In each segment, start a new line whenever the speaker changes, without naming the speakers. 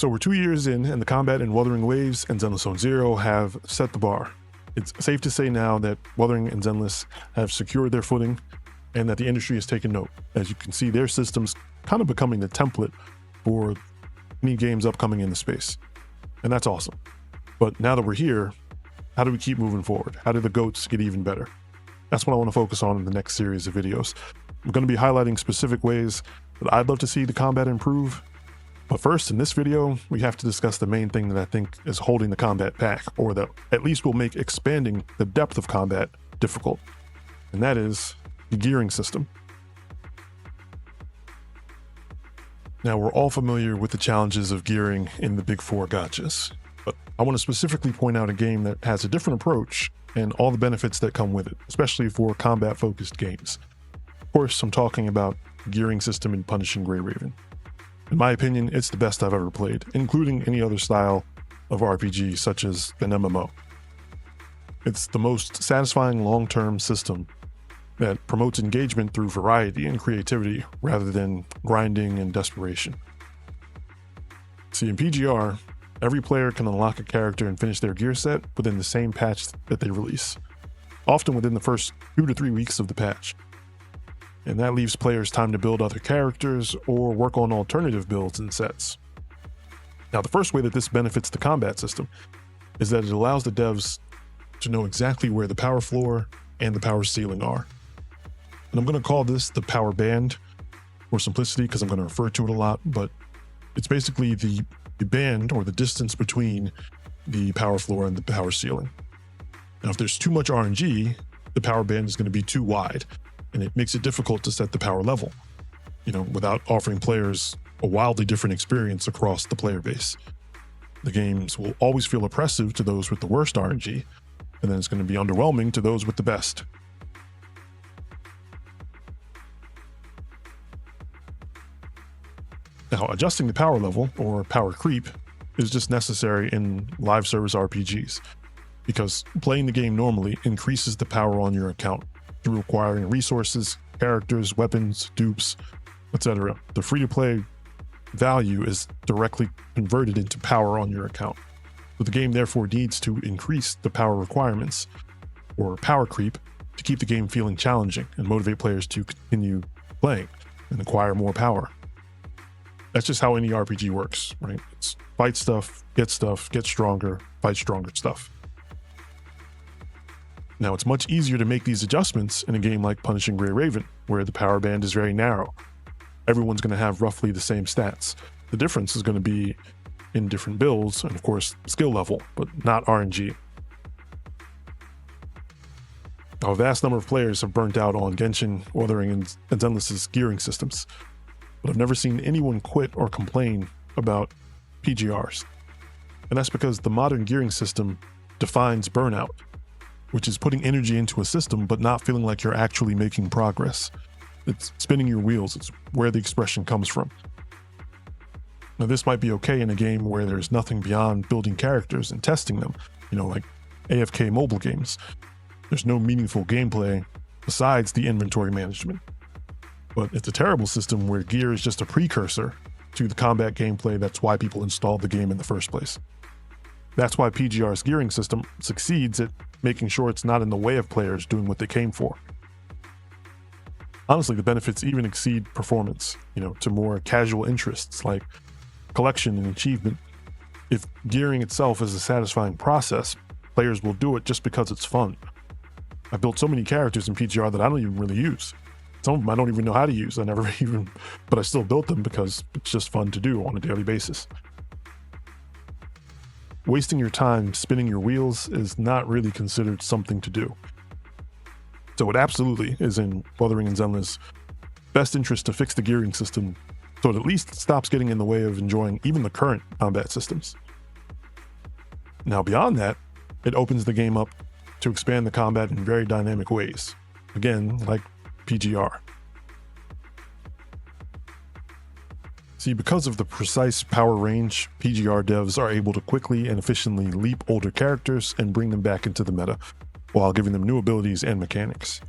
So we're 2 years in, and the combat in Wuthering Waves and Zenless Zone Zero have set the bar. It's safe to say now that Wuthering and Zenless have secured their footing and that the industry has taken note. As you can see, their system's kind of becoming the template for any games upcoming in the space. And that's awesome. But now that we're here, how do we keep moving forward? How do the GOATs get even better? That's what I want to focus on in the next series of videos. I'm going to be highlighting specific ways that I'd love to see the combat improve. But first, in this video, we have to discuss the main thing that I think is holding the combat back, or that at least will make expanding the depth of combat difficult. And that is the gearing system. Now, we're all familiar with the challenges of gearing in the big four gachas, but I want to specifically point out a game that has a different approach and all the benefits that come with it, especially for combat-focused games. Of course, I'm talking about the gearing system in Punishing Gray Raven. In my opinion, it's the best I've ever played, including any other style of RPG such as an MMO. It's the most satisfying long-term system that promotes engagement through variety and creativity rather than grinding and desperation. See, in PGR, every player can unlock a character and finish their gear set within the same patch that they release, often within the first 2 to 3 weeks of the patch. And that leaves players time to build other characters or work on alternative builds and sets. Now, the first way that this benefits the combat system is that it allows the devs to know exactly where the power floor and the power ceiling are. And I'm going to call this the power band for simplicity because I'm going to refer to it a lot, but it's basically the band or the distance between the power floor and the power ceiling. Now, if there's too much RNG, the power band is going to be too wide, and it makes it difficult to set the power level, without offering players a wildly different experience across the player base. The games will always feel oppressive to those with the worst RNG, and then it's going to be underwhelming to those with the best. Now, adjusting the power level, or power creep, is just necessary in live service RPGs, because playing the game normally increases the power on your account through acquiring resources, characters, weapons, dupes, etc. The free-to-play value is directly converted into power on your account. So the game therefore needs to increase the power requirements, or power creep, to keep the game feeling challenging and motivate players to continue playing and acquire more power. That's just how any RPG works, right? It's fight stuff, get stronger, fight stronger stuff. Now, it's much easier to make these adjustments in a game like Punishing Gray Raven, where the power band is very narrow. Everyone's going to have roughly the same stats. The difference is going to be in different builds and, of course, skill level, but not RNG. Now, a vast number of players have burnt out on Genshin, Wuthering, and Zenless's gearing systems, but I've never seen anyone quit or complain about PGRs. And that's because the modern gearing system defines burnout, which is putting energy into a system but not feeling like you're actually making progress. It's spinning your wheels. It's where the expression comes from. Now, this might be okay in a game where there's nothing beyond building characters and testing them, like AFK mobile games. There's no meaningful gameplay besides the inventory management. But it's a terrible system where gear is just a precursor to the combat gameplay. That's why people installed the game in the first place. That's why PGR's gearing system succeeds at making sure it's not in the way of players doing what they came for. Honestly, the benefits even exceed performance, to more casual interests like collection and achievement. If gearing itself is a satisfying process, players will do it just because it's fun. I built so many characters in PGR that I don't even really use. Some of them I don't even know how to use. But I still built them because it's just fun to do on a daily basis. Wasting your time spinning your wheels is not really considered something to do. So it absolutely is in Wuthering and Zenless' best interest to fix the gearing system so it at least stops getting in the way of enjoying even the current combat systems. Now, beyond that, it opens the game up to expand the combat in very dynamic ways. Again, like PGR. See, because of the precise power range, PGR devs are able to quickly and efficiently leap older characters and bring them back into the meta, while giving them new abilities and mechanics.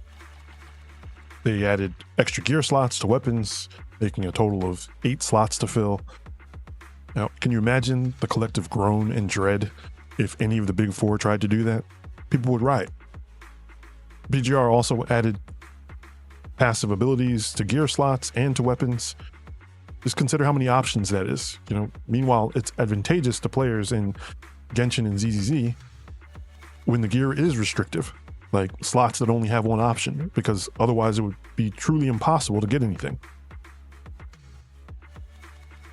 They added extra gear slots to weapons, making a total of 8 slots to fill. Now, can you imagine the collective groan and dread if any of the big four tried to do that? People would riot. PGR also added passive abilities to gear slots and to weapons. Just consider how many options that is. Meanwhile, it's advantageous to players in Genshin and ZZZ when the gear is restrictive, like slots that only have one option, because otherwise it would be truly impossible to get anything.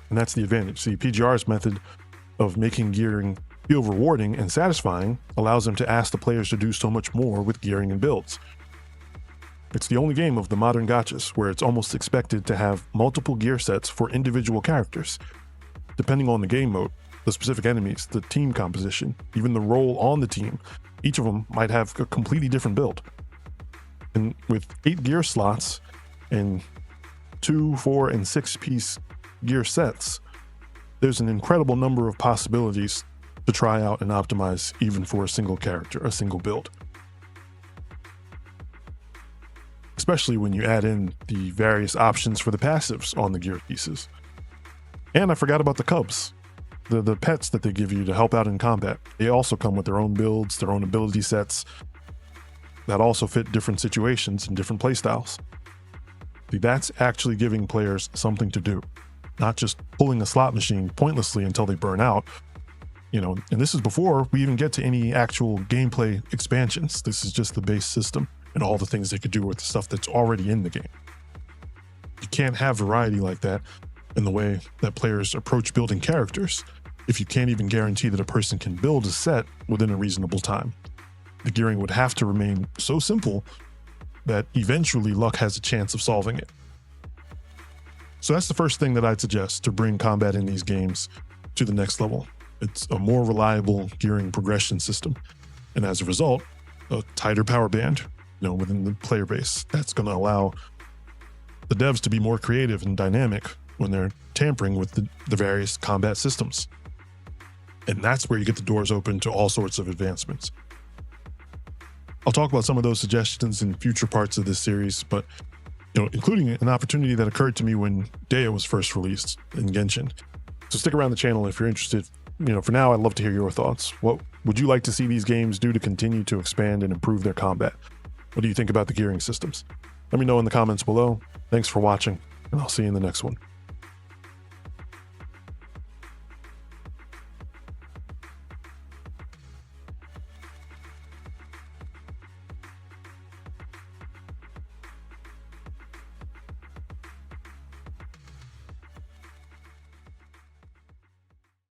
And that's the advantage. See, PGR's method of making gearing feel rewarding and satisfying allows them to ask the players to do so much more with gearing and builds. It's the only game of the modern gachas where it's almost expected to have multiple gear sets for individual characters. Depending on the game mode, the specific enemies, the team composition, even the role on the team, each of them might have a completely different build. And with 8 gear slots and 2, 4, and 6-piece gear sets, there's an incredible number of possibilities to try out and optimize even for a single character, a single build. Especially when you add in the various options for the passives on the gear pieces. And I forgot about the cubs, the pets that they give you to help out in combat. They also come with their own builds, their own ability sets that also fit different situations and different playstyles. See, that's actually giving players something to do, not just pulling a slot machine pointlessly until they burn out. And this is before we even get to any actual gameplay expansions. This is just the base system and all the things they could do with the stuff that's already in the game. You can't have variety like that in the way that players approach building characters if you can't even guarantee that a person can build a set within a reasonable time. The gearing would have to remain so simple that eventually luck has a chance of solving it. So that's the first thing that I'd suggest to bring combat in these games to the next level. It's a more reliable gearing progression system, and as a result, a tighter power band within the player base. That's going to allow the devs to be more creative and dynamic when they're tampering with the various combat systems. And that's where you get the doors open to all sorts of advancements. I'll talk about some of those suggestions in future parts of this series, but including an opportunity that occurred to me when Dea was first released in Genshin. So stick around the channel if you're interested. For now, I'd love to hear your thoughts. What would you like to see these games do to continue to expand and improve their combat? What do you think about the gearing systems? Let me know in the comments below. Thanks for watching, and I'll see you in the next one.